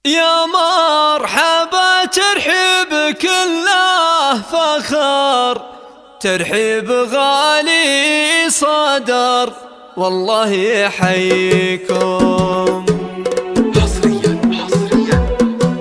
يا مرحبا ترحيب كله فخر، ترحيب غالي صدر والله يحييكم. حصريا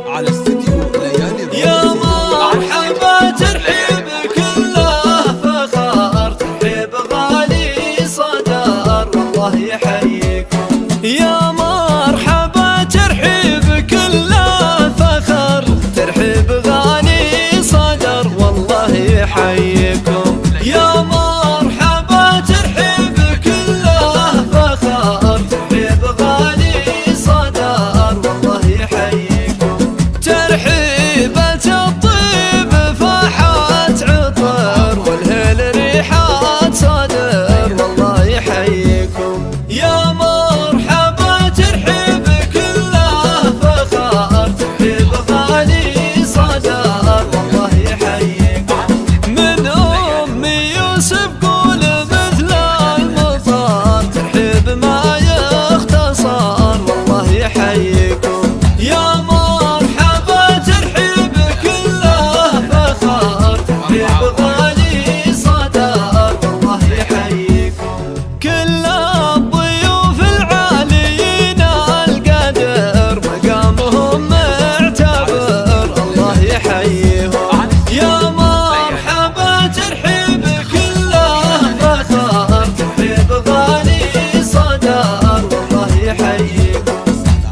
على استديو ليالي. يا مرحبا ترحيب كله فخر، ترحيب غالي صدر والله يحييكم. يا مرحبا ترحيب كله فخر، ترحيب غالي صدر والله يحييكم. يا مرحبا ترحيب كله فخر، ترحيب غالي صدر والله يحييكم. ترحيبة الطيب فاحات عطر، والهيل ريحات صدر والله يحييكم. يا مرحبا ترحيب كله فخر، ترحيب غالي صدر والله يحييكم. من أم يوسف قول مثل المطر، ترحيب ما يختصر والله يحييكم. يا مرحبا ترحيب كله فخر، ترحيب غالي صدر والله يحييكم. كل الضيوف العاليين القدر، مقامهم معتبر الله يحييهم. يا مرحبا ترحيب كله فخر، ترحيب غالي صدر والله يحييكم.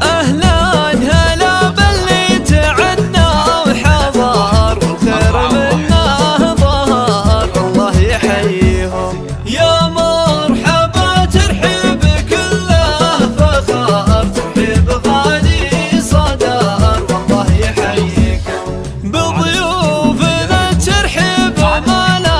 أهلا هلا باللي تعنى وحضر، والخير منه ظهر الله يحييهم. يا مرحبا ترحيب كله فخر، ترحيب غالي صدر والله يحييكم. بضيوفنا الترحيب ما لا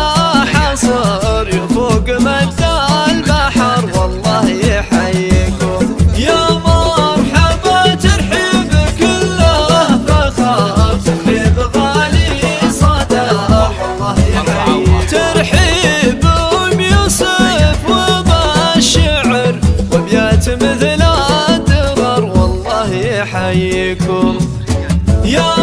حصر، يفوق مد البحر والله يحييكم. يا مرحبا ترحيب كله فخر، ترحيب غالي صدر والله يحييكم. ترحيب أم يوسف وبالشعر، وابيات مثل الدرر والله يحييكم. يا